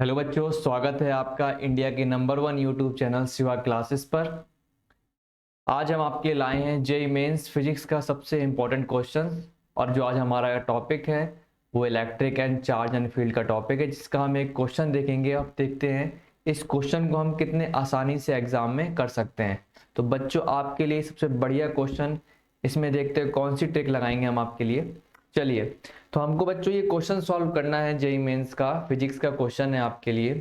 Hello बच्चों, स्वागत है आपका इंडिया के number 1 YouTube channel Shiva classes पर। आज हम आपके लाए हैं जेईई मेंस फिजिक्स का सबसे इम्पोर्टेंट क्वेश्चन। और जो आज हमारा टॉपिक है वो electric and charge and field का टॉपिक है, जिसका हम एक क्वेश्चन देखेंगे। अब देखते हैं इस क्वेश्चन को हम कितने आसानी से एग्जाम में कर सकते हैं। तो बच्चों, आपके लिए सबसे बढ़िया क्वेश्चन, इसमें देखते हैं कौन सी ट्रिक लगाएंगे हम आपके लिए। चलिए, तो हमको बच्चों ये क्वेश्चन सॉल्व करना है। जेईई मेंस का फिजिक्स का क्वेश्चन है आपके लिए।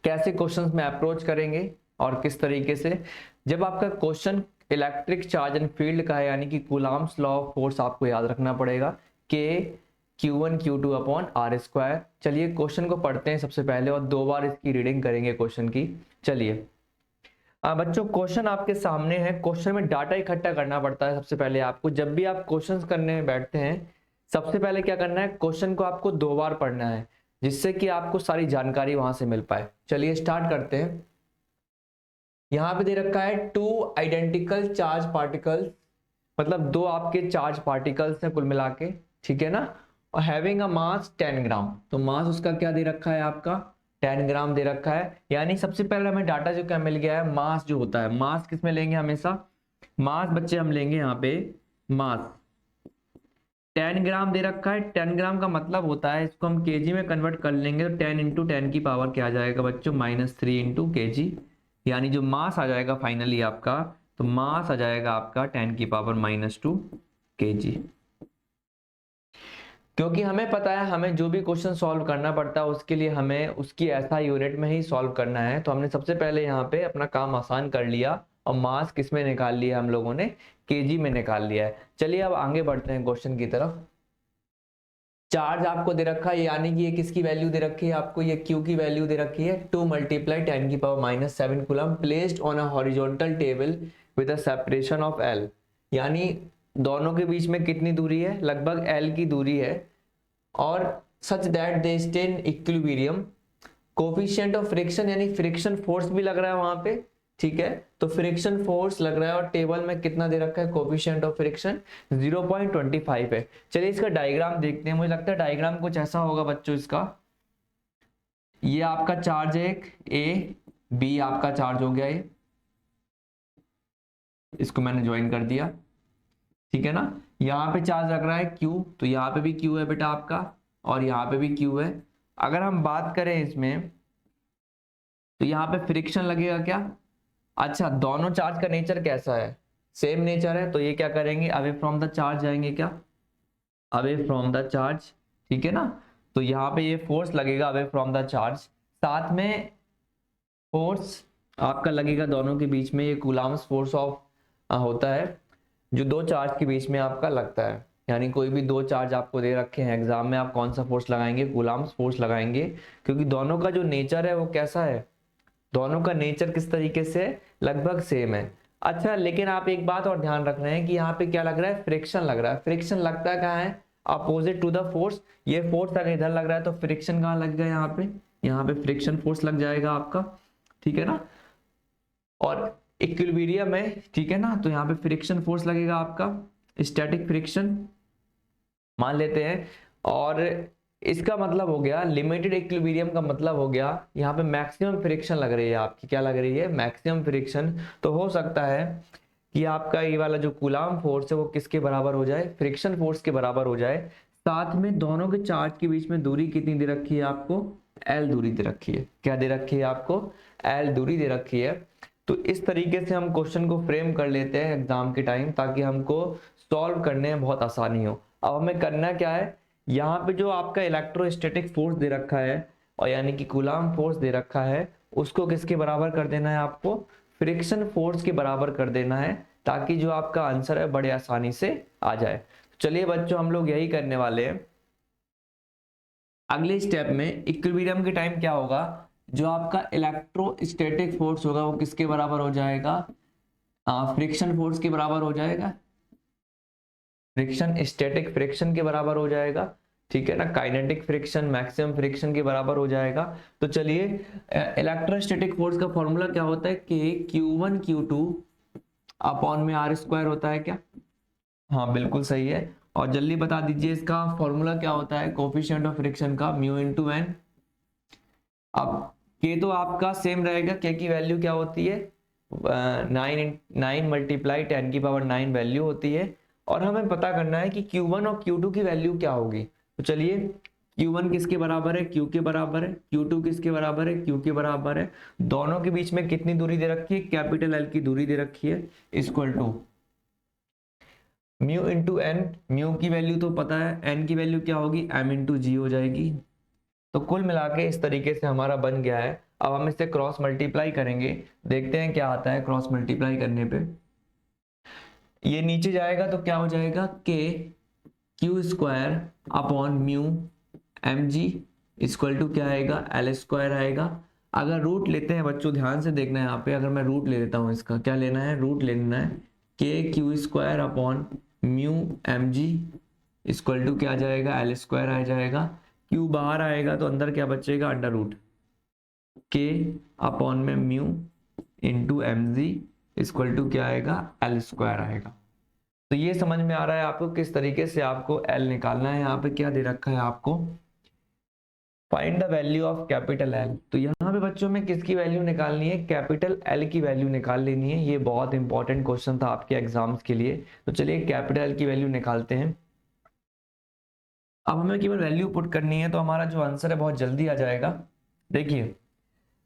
कैसे क्वेश्चंस में अप्रोच करेंगे और किस तरीके से, जब आपका question electric charge and field का है, यानी कि कूलम्ब्स लॉ ऑफ फोर्स आपको याद रखना पड़ेगा, k Q1 Q2 upon r square. चलिए क्वेश्चन को पढ़ते हैं सबसे पहले और दो बार इसकी रीडिंग करेंगे क्वेश्चन की। चलिए बच्चों, क्वेश्चन आपके सामने है। क्वेश्चन में डाटा इकट्ठा करना पड़ता है। सबसे पहले आपको, जब भी आप क्वेश्चंस करने में बैठते हैं, सबसे पहले क्या करना है, क्वेश्चन को आपको दो बार पढ़ना है, जिससे कि आपको सारी जानकारी वहां से मिल पाए। चलिए स्टार्ट करते हैं। यहाँ पे दे रखा है टू आइडेंटिकल चार्ज पार्टिकल्स, मतलब दो आपके चार्ज पार्टिकल्स हैं कुल मिला के, ठीक है ना। और हैविंग अ मास 10 ग्राम, तो मास उसका क्या दे रखा है आपका, 10 ग्राम दे रखा है। यानी सबसे पहले हमें डाटा जो क्या मिल गया है, मास जो होता है, मास किस में लेंगे हमेशा, मास बच्चे हम लेंगे यहाँ पे मास 10 ग्राम दे रखा है। 10 ग्राम का मतलब होता है, इसको हम केजी में कन्वर्ट कर लेंगे तो 10 इंटू 10 की पावर क्या आ जाएगा बच्चों, -3 इंटू केजी। यानी जो मास आ जाएगा फाइनली आपका, तो मास आ जाएगा आपका 10 की पावर -2 केजी। क्योंकि हमें पता है हमें जो भी क्वेश्चन सॉल्व करना पड़ता है उसके लिए हमें उसकी ऐसा यूनिट में ही सॉल्व करना है। तो हमने सबसे पहले यहाँ पे अपना काम आसान कर लिया और मास किस में निकाल लिया, हम लोगों ने केजी में निकाल लिया है। चलिए अब आगे बढ़ते हैं क्वेश्चन की तरफ। चार्ज आपको दे रखा है, यानी कि ये किसकी वैल्यू दे रखी है आपको, ये Q की वैल्यू दे रखी है 2 × 10 की power -7 coulomb placed on a horizontal table with a separation of L। यानी दोनों के बीच में कितनी दूरी है, लगभग L की दूरी है। और such that they stay in equilibrium. Coefficient of friction, यानी फ्रिक्शन फोर्स भी लग रहा है वहां पे, ठीक है। तो फ्रिक्शन फोर्स लग रहा है और टेबल में कितना दे रखा है, कोफिशिएंट ऑफ फ्रिक्शन 0.25 है। चलिए इसका डायग्राम देखते हैं। मुझे लगता है डायग्राम कुछ ऐसा होगा बच्चों इसका। ये आपका चार्ज है एक ए, बी आपका चार्ज हो गया ये, इसको मैंने ज्वाइन कर दिया, ठीक है ना। यहाँ पे चार्ज लग रहा है Q, तो यहाँ पे भी Q है बेटा आपका, और यहाँ पे भी Q है। अगर हम बात करें इसमें, तो यहाँ पे फ्रिक्शन लगेगा क्या। अच्छा, दोनों चार्ज का नेचर कैसा है, सेम नेचर है, तो ये क्या करेंगे, अवे फ्रॉम द चार्ज जाएंगे क्या, अवे फ्रॉम द चार्ज, ठीक है ना। तो यहाँ पे ये फोर्स लगेगा अवे फ्रॉम द चार्ज, साथ में फोर्स आपका लगेगा दोनों के बीच में, ये कूलम्ब्स फोर्स ऑफ होता है जो दो चार्ज के बीच में आपका लगता है। यानी कोई भी दो चार्ज आपको दे रखे हैं एग्जाम में, आप कौन सा फोर्स लगाएंगे, कूलम्ब्स फोर्स लगाएंगे, क्योंकि दोनों का जो नेचर है वो कैसा है, दोनों का नेचर किस तरीके से, लगभग सेम है। अच्छा, लेकिन आप एक बात और ध्यान रख रहे हैं कि यहाँ पे क्या लग रहा है, फ्रिक्शन लग रहा है। फ्रिक्शन लगता कहाँ है, अपोजिट टू द फोर्स। ये फोर्स अगर इधर लग रहा है तो फ्रिक्शन कहाँ लग गया, यहाँ पे फ्रिक्शन फोर्स लग जाएगा आपका, ठीक है ना। और इक्विलिब्रियम है, ठीक है ना, तो यहाँ पे फ्रिक्शन फोर्स लगेगा आपका, स्टैटिक फ्रिक्शन मान लेते हैं। और इसका मतलब हो गया लिमिटेड इक्विलिब्रियम का मतलब हो गया यहाँ पे मैक्सिमम फ्रिक्शन लग रही है आपकी, क्या लग रही है, मैक्सिमम फ्रिक्शन। तो हो सकता है कि आपका ये वाला जो कूलम्ब फोर्स है वो किसके बराबर हो जाए, फ्रिक्शन फोर्स के बराबर हो जाए। साथ में दोनों के चार्ज के बीच में दूरी कितनी दे रखी है आपको, L दूरी दे रखी है। क्या दे रखी है आपको, L दूरी दे रखी है। तो इस तरीके से हम क्वेश्चन को फ्रेम कर लेते हैं एग्जाम के टाइम, ताकि हमको सॉल्व करने में बहुत आसानी हो। अब हमें करना क्या है, यहाँ पे जो आपका इलेक्ट्रोस्टैटिक फोर्स दे रखा है, और यानी कि कूलम्ब फोर्स दे रखा है, उसको किसके बराबर कर देना है आपको, फ्रिक्शन फोर्स के बराबर कर देना है, ताकि जो आपका आंसर है बड़े आसानी से आ जाए। चलिए बच्चों, हम लोग यही करने वाले हैं। अगले स्टेप में इक्विलिब्रियम के टाइम क्या होगा, जो आपका इलेक्ट्रोस्टैटिक फोर्स होगा वो किसके बराबर हो जाएगा, फ्रिक्शन फोर्स के बराबर हो जाएगा, फ्रिक्शन स्टैटिक फ्रिक्शन के बराबर हो जाएगा, ठीक है ना। काइनेटिक फ्रिक्शन मैक्सिमम फ्रिक्शन के बराबर हो जाएगा। तो चलिए, इलेक्ट्रोस्टैटिक फोर्स का फॉर्मूला क्या होता है, कि Q1 Q2 अपॉन में आर स्क्वायर होता है क्या, हाँ बिल्कुल सही है। और जल्दी बता दीजिए इसका फॉर्मूला क्या होता है, कोफिशिएंट ऑफ फ्रिक्शन का म्यू इंटू एन, अब के तो आपका सेम रहेगा, के की वैल्यू क्या होती है 9 मल्टीप्लाई 10 की पावर 9 वैल्यू होती है। और हमें पता करना है कि Q1 और Q2 की वैल्यू क्या होगी। तो चलिए Q1 किसके बराबर है, Q के बराबर है, Q2 किसके बराबर है, Q के बराबर है। दोनों के बीच में कितनी दूरी दे रखी है, कैपिटल L की दूरी दे रखी है, equal to mu into n. Mu की वैल्यू तो पता है, एन की वैल्यू क्या होगी, एम इंटू जी हो जाएगी। तो कुल मिला के इस तरीके से हमारा बन गया है। अब हम इससे क्रॉस मल्टीप्लाई करेंगे, देखते हैं क्या आता है क्रॉस मल्टीप्लाई करने पे। ये नीचे जाएगा तो क्या हो जाएगा, k q square upon mu m g equal to क्या आएगा, एल स्क्वायर आएगा। अगर रूट लेते हैं बच्चों, ध्यान से देखना है यहाँ पे, अगर मैं रूट ले लेता हूँ, इसका क्या लेना है, रूट लेना है, k q square upon mu m g equal to क्या आ जाएगा, एल स्क्वायर आ जाएगा। क्यू बाहर आएगा तो अंदर क्या बचेगा, अंडर रूट के अपॉन में mu into m g equal to क्या आएगा, एल स्क्वायर आएगा। तो ये समझ में आ रहा है आपको किस तरीके से आपको एल निकालना है। यहाँ पे क्या दे रखा है आपको, find the value of capital L. तो यहाँ पे बच्चों में किसकी वैल्यू निकालनी है, कैपिटल एल की वैल्यू निकाल लेनी है। ये बहुत इंपॉर्टेंट क्वेश्चन था आपके एग्जाम्स के लिए। तो चलिए कैपिटल एल की वैल्यू निकालते हैं। अब हमें केवल वैल्यू पुट करनी है तो हमारा जो आंसर है बहुत जल्दी आ जाएगा। देखिए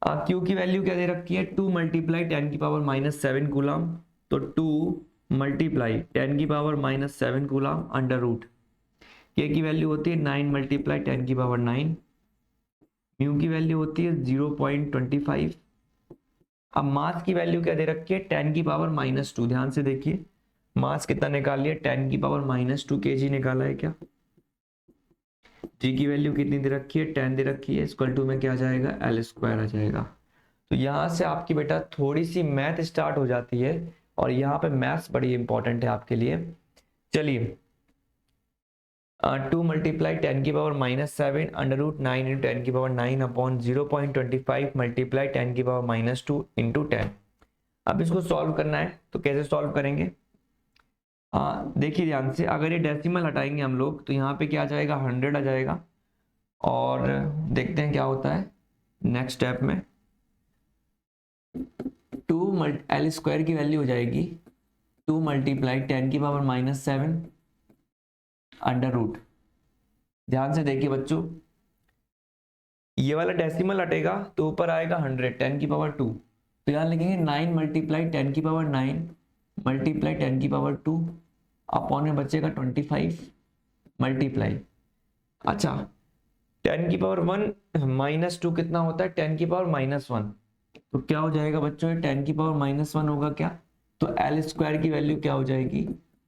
क्यू की वैल्यू क्या दे रखी है, 2 मल्टीप्लाई 10 की पावर -7 कूलम। तो 2 मल्टीप्लाई 10 की पावर -7 कूलम अंडर रूट, के की वैल्यू होती है 9 मल्टीप्लाई 10 की पावर 9, म्यू की वैल्यू होती है 0.25। अब मास की वैल्यू क्या दे रखी है, 10 की पावर -2। ध्यान से देखिए मास कितना निकाल लिया, 10 की पावर -2 kg निकाला है क्या। जी की वैल्यू कितनी दे रखी है, 10 दे रखी है, इक्वल टू में क्या आ जाएगा, एल स्क्वायर आ जाएगा। तो यहाँ से आपकी बेटा थोड़ी सी मैथ स्टार्ट हो जाती है, और यहाँ पे मैथ्स बड़ी इंपॉर्टेंट है आपके लिए। चलिए 2 मल्टीप्लाई 10 की पावर -7 अंडर रूट 9 इंटू 10 की पावर 9 अपॉन 0.25 मल्टीप्लाई 10 की पावर -2 इंटू 10। अब इसको सॉल्व करना है, तो कैसे सॉल्व करेंगे, देखिए ध्यान से, अगर ये डेसिमल हटाएंगे हम लोग तो यहाँ पे क्या आ जाएगा, 100 आ जाएगा। और देखते हैं क्या होता है नेक्स्ट स्टेप में। 2 एल स्क्वायर की वैल्यू हो जाएगी 2 मल्टीप्लाई 10 की पावर -7 अंडर रूट। ध्यान से देखिए बच्चों, ये वाला डेसिमल हटेगा तो ऊपर आएगा 100, 10 की पावर 2। तो यहाँ लिखेंगे 9 मल्टीप्लाई 10 की पावर 9 मल्टीप्लाई 10 की पावर 2 अपॉन में बचेगा 25 मल्टीप्लाई, अच्छा 10 की पावर 1 -2 कितना होता है, 10 की पावर -1। तो क्या हो जाएगा बच्चों, 10 की पावर -1 होगा क्या, तो एल स्क्वायर की वैल्यू क्या हो जाएगी,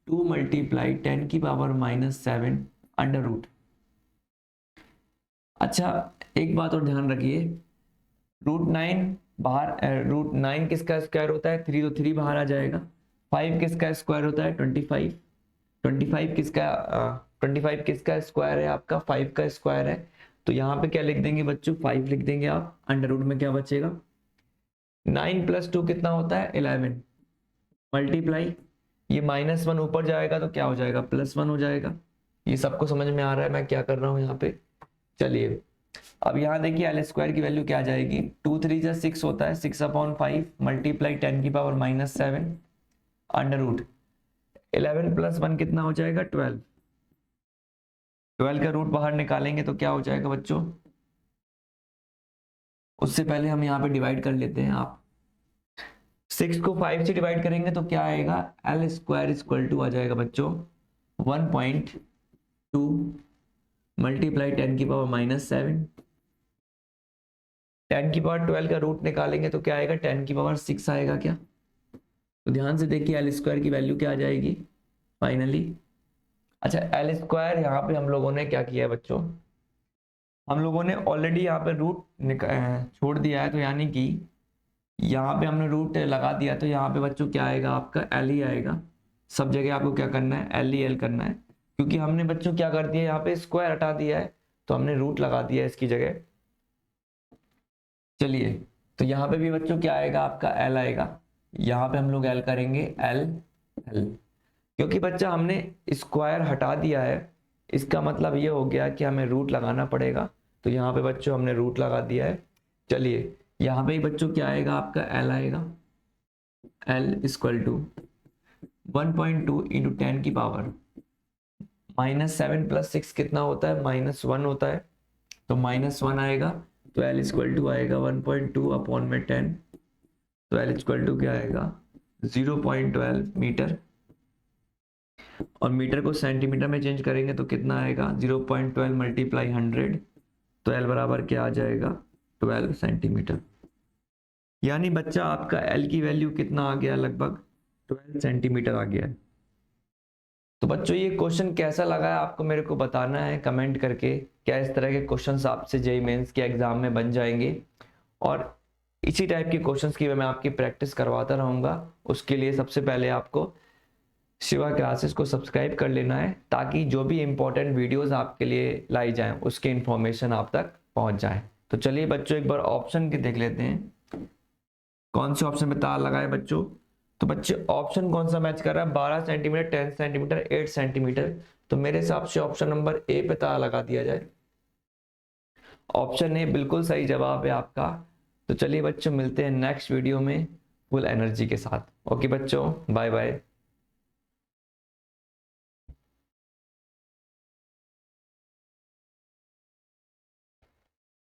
2 मल्टीप्लाई 10 की पावर -7 अंडर रूट। अच्छा एक बात और ध्यान रखिए, √9 बाहर, √9 किसका स्क्वायर होता है, 3, तो 3 बाहर आ जाएगा। 5 किसका स्क्वायर होता है, 25। 25 किसका 25 किसका स्क्वायर है, आपका 5 का स्क्वायर है। तो यहाँ पे क्या लिख देंगे बच्चों, 5 लिख देंगे आप, अंडर रूट में क्या बचेगा, 9 + 2 कितना होता है, 11 मल्टीप्लाई, ये -1 ऊपर जाएगा तो क्या हो जाएगा, +1 हो जाएगा। ये सबको समझ में आ रहा है मैं क्या कर रहा हूँ यहाँ पे। चलिए अब यहाँ देखिए एल स्क्वायर की वैल्यू क्या आ जाएगी, 2 3 जा 6 होता है, 6/5 मल्टीप्लाई 10 की पावर -7 अंडर रूट 11 + 1 कितना हो जाएगा, 12। 12 का रूट बाहर निकालेंगे तो क्या हो जाएगा बच्चों, उससे पहले हम यहाँ पे डिवाइड कर लेते हैं। आप 6 को 5 से डिवाइड करेंगे तो क्या आएगा, एल स्क्वायर इक्वल टू आ जाएगा बच्चों 1.2 मल्टीप्लाई 10 की पावर -7, 10 की पावर 12 का रूट निकालेंगे तो क्या आएगा, 10 की पावर 6 आएगा क्या। तो ध्यान से देखिए एल स्क्वायर की वैल्यू क्या आ जाएगी फाइनली। अच्छा एल स्क्वायर यहाँ पे हम लोगों ने क्या किया है बच्चों, हम लोगों ने ऑलरेडी यहाँ पे रूट छोड़ दिया है, तो यानी कि यहाँ पे हमने रूट लगा दिया, तो यहाँ पे बच्चों क्या आएगा, आपका एल ही आएगा। सब जगह आपको क्या करना है, एल ही एल करना है, क्योंकि हमने बच्चों क्या कर दिया, यहाँ पे स्क्वायर हटा दिया है तो हमने रूट लगा दिया है इसकी जगह। चलिए तो यहाँ पे भी बच्चों क्या आएगा, आपका एल आएगा। यहाँ पे हम लोग एल करेंगे, एल एल, क्योंकि बच्चा हमने स्क्वायर हटा दिया है, इसका मतलब ये हो गया कि हमें रूट लगाना पड़ेगा। तो यहाँ पे बच्चों हमने रूट लगा दिया है, चलिए यहाँ पे बच्चों क्या आएगा आपका, एल आएगा, एल इक्वल टू 1.2 इंटू 10 की पावर -7 + 6 कितना होता है, -1 होता है, तो -1 आएगा। तो एल इक्वल टू आएगा 1.2 अपॉन में 10, तो एल इक्वल टू क्या आएगा 0.12 मीटर, और मीटर को सेंटीमीटर में चेंज करेंगे तो कितना आएगा 0.12 मल्टीप्लाई 100, तो एल बराबर क्या आ जाएगा 12 सेंटीमीटर। यानी बच्चा आपका एल की वैल्यू कितना आ गया, लगभग 12 सेंटीमीटर आ गया है। तो बच्चों ये क्वेश्चन कैसा लगा है आपको मेरे को बताना है कमेंट करके। क्या इस तरह के क्वेश्चंस आपसे जेईई मेंस के एग्जाम में बन जाएंगे, और इसी टाइप के क्वेश्चंस की मैं आपकी प्रैक्टिस करवाता रहूंगा। उसके लिए सबसे पहले आपको शिवा क्लासेस को सब्सक्राइब कर लेना है, ताकि जो भी इंपॉर्टेंट वीडियोस आपके लिए लाई जाएं उसके इंफॉर्मेशन आप तक पहुंच जाए। तो चलिए बच्चों एक बार ऑप्शन के देख लेते हैं, कौन से ऑप्शन पे तार लगा है बच्चों। तो बच्चे ऑप्शन कौन सा मैच कर रहा है, 12 सेंटीमीटर, 10 सेंटीमीटर, 8 सेंटीमीटर। तो मेरे हिसाब से ऑप्शन नंबर ए पे तार लगा दिया जाए। ऑप्शन ए बिल्कुल सही जवाब है आपका। तो चलिए बच्चों मिलते हैं नेक्स्ट वीडियो में फुल एनर्जी के साथ। ओके बच्चों, बाय बाय।